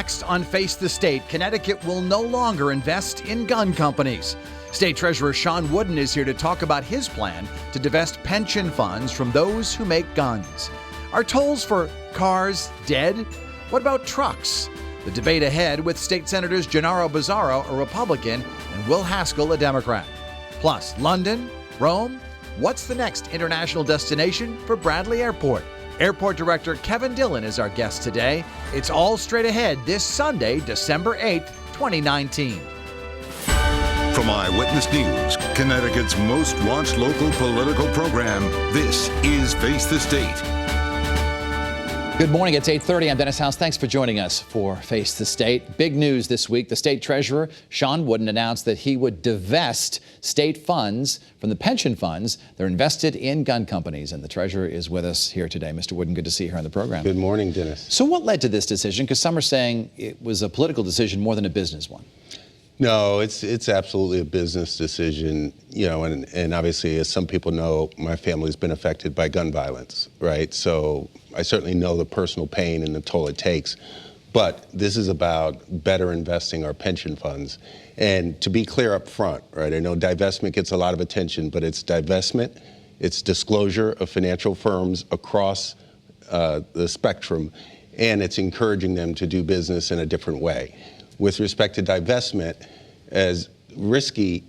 Next on Face the State, Connecticut will no longer invest in gun companies. State Treasurer Shawn Wooden is here to talk about his plan to divest pension funds from those who make guns. Are tolls for cars dead? What about trucks? The debate ahead with State Senators Gennaro Bizzarro, a Republican, and Will Haskell, a Democrat. Plus, London, Rome. What's the next international destination for Bradley Airport? Airport Director Kevin Dillon is our guest today. It's all straight ahead this Sunday, December 8th, 2019. From Eyewitness News, Connecticut's most watched local political program, this is Face the State. Good morning. It's 8:30. I'm Dennis House. Thanks for joining us for Face the State. Big news this week. The state treasurer, Shawn Wooden, announced that he would divest state funds from the pension funds. They're invested in gun companies. And the treasurer is with us here today. Mr. Wooden, good to see you here on the program. Good morning, Dennis. So what led to this decision? Because some are saying it was a political decision more than a business one. No, it's absolutely a business decision, you know, and obviously, as some people know, my family's been affected by gun violence, right? So I certainly know the personal pain and the toll it takes, but this is about better investing our pension funds. And to be clear up front, right, I know divestment gets a lot of attention, but it's divestment, it's disclosure of financial firms across the spectrum, and it's encouraging them to do business in a different way. With respect to divestment, as risky,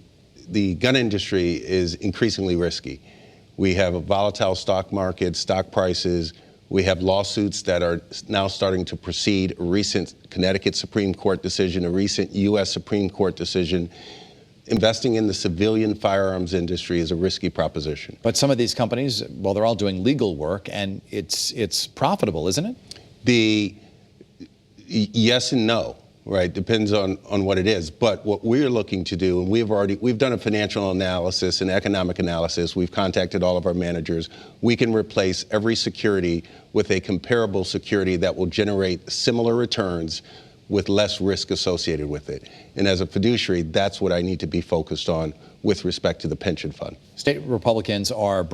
the gun industry is increasingly risky. We have a volatile stock market, stock prices. We have lawsuits that are now starting to proceed. A recent Connecticut Supreme Court decision, a recent U.S. Supreme Court decision. Investing in the civilian firearms industry is a risky proposition. But some of these companies, well, they're all doing legal work, and it's profitable, isn't it? Yes and no. Right, depends on what it is. But what we're looking to do, and we've done a financial analysis and economic analysis. We've contacted all of our managers. We can replace every security with a comparable security that will generate similar returns with less risk associated with it. And as a fiduciary, that's what I need to be focused on with respect to the pension fund. State Republicans are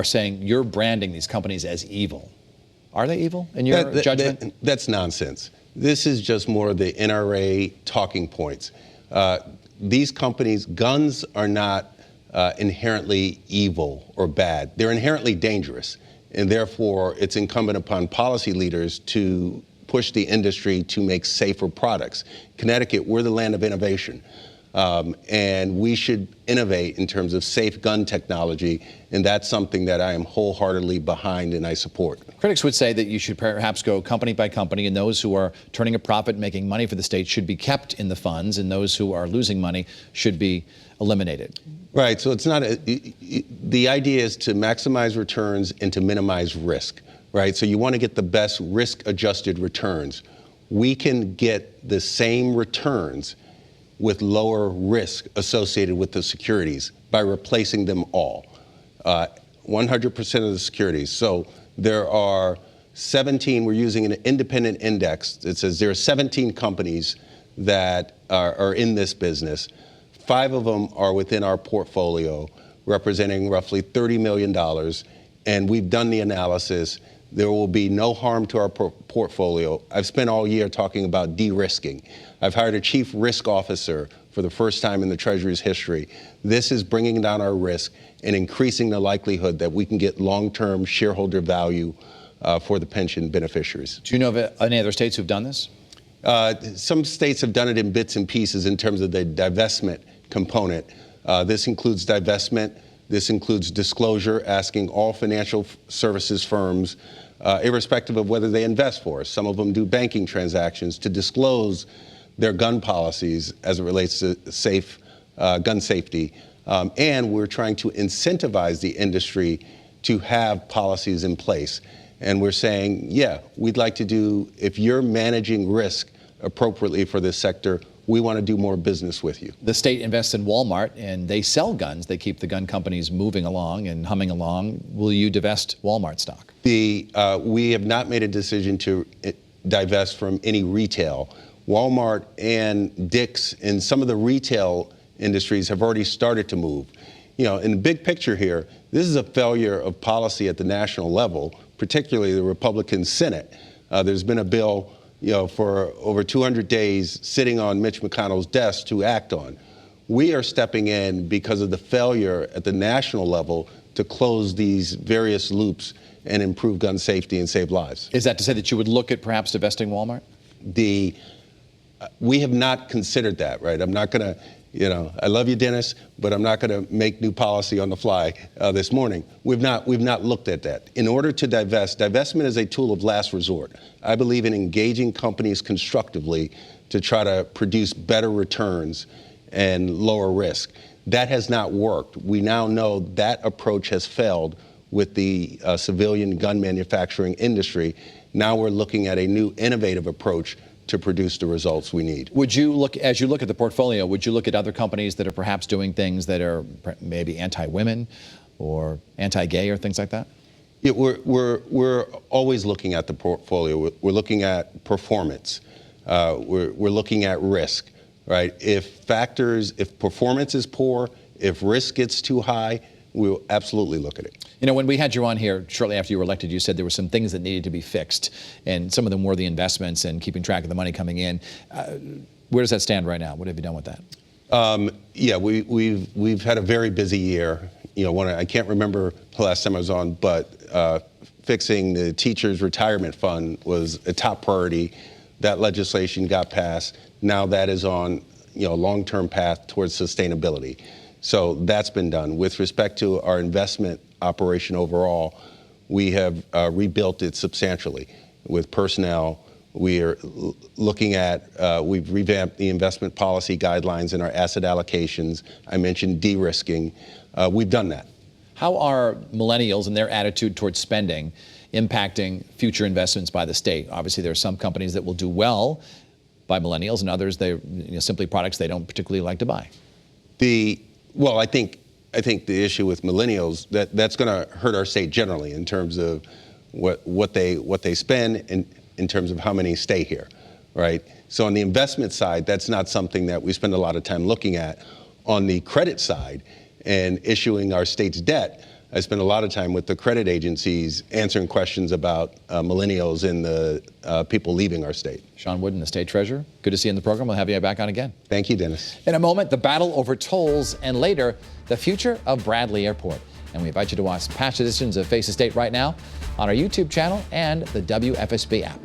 saying you're branding these companies as evil. Are they evil in your judgment? That's nonsense. This is just more of the NRA talking points. These companies, guns are not inherently evil or bad. They're inherently dangerous. And therefore, it's incumbent upon policy leaders to push the industry to make safer products. Connecticut, we're the land of innovation. And we should innovate in terms of safe gun technology, and that's something that I am wholeheartedly behind and I support. Critics would say that you should perhaps go company by company, and those who are turning a profit, making money for the state, should be kept in the funds, and those who are losing money should be eliminated. Right, so it's not the idea is to maximize returns and to minimize risk, right? So you want to get the best risk-adjusted returns. We can get the same returns with lower risk associated with the securities by replacing them all, 100% of the securities. So there are 17, we're using an independent index that says there are 17 companies that are in this business. 5 of them are within our portfolio, representing roughly $30 million. And we've done the analysis. There will be no harm to our portfolio. I've spent all year talking about de-risking. I've hired a chief risk officer for the first time in the Treasury's history. This is bringing down our risk and increasing the likelihood that we can get long-term shareholder value for the pension beneficiaries. Do you know of any other states who've done this? Some states have done it in bits and pieces in terms of the divestment component. This includes divestment. This includes disclosure, asking all financial services firms, irrespective of whether they invest for us. Some of them do banking transactions to disclose their gun policies as it relates to gun safety. And we're trying to incentivize the industry to have policies in place. And we're saying, yeah, we'd like to do, if you're managing risk appropriately for this sector, we want to do more business with you. The state invests in Walmart, and they sell guns. They keep the gun companies moving along and humming along. Will you divest Walmart stock? We have not made a decision to divest from any retail. Walmart and Dick's and some of the retail industries have already started to move. You know, in the big picture here, this is a failure of policy at the national level, particularly the Republican Senate. There's been a bill for over 200 days sitting on Mitch McConnell's desk to act on. We are stepping in because of the failure at the national level to close these various loops and improve gun safety and save lives. Is that to say that you would look at perhaps divesting Walmart? We have not considered that, right? I'm not going to, I love you, Dennis, but I'm not going to make new policy on the fly this morning. We've not looked at that. In order to divestment is a tool of last resort. I believe in engaging companies constructively to try to produce better returns and lower risk. That has not worked. We now know that approach has failed with the civilian gun manufacturing industry. Now we're looking at a new innovative approach to produce the results we need. Would you look, as you look at the portfolio, would you look at other companies that are perhaps doing things that are maybe anti-women or anti-gay or things like that? Yeah, we're always looking at the portfolio. We're looking at performance. We're looking at risk, right? If performance is poor, if risk gets too high, we'll absolutely look at it. When we had you on here shortly after you were elected, you said there were some things that needed to be fixed, and some of them were the investments and keeping track of the money coming in. Where does that stand right now? What have you done with that? Yeah, we've had a very busy year. I can't remember the last time I was on, but fixing the teachers' retirement fund was a top priority. That legislation got passed. Now that is on a long-term path towards sustainability. So that's been done. With respect to our investment operation overall, we have rebuilt it substantially with personnel. We are looking at, we've revamped the investment policy guidelines and our asset allocations. I mentioned de-risking. We've done that. How are millennials and their attitude towards spending impacting future investments by the state? Obviously, there are some companies that will do well by millennials, and others, they're simply products they don't particularly like to buy. Well, I think the issue with millennials, that's going to hurt our state generally in terms of what they spend and in terms of how many stay here, right? So on the investment side, that's not something that we spend a lot of time looking at. On the credit side and issuing our state's debt, I spend a lot of time with the credit agencies answering questions about millennials and the people leaving our state. Shawn Wooden, the state treasurer. Good to see you in the program. We'll have you back on again. Thank you, Dennis. In a moment, the battle over tolls, and later, the future of Bradley Airport. And we invite you to watch past editions of Face the State right now on our YouTube channel and the WFSB app.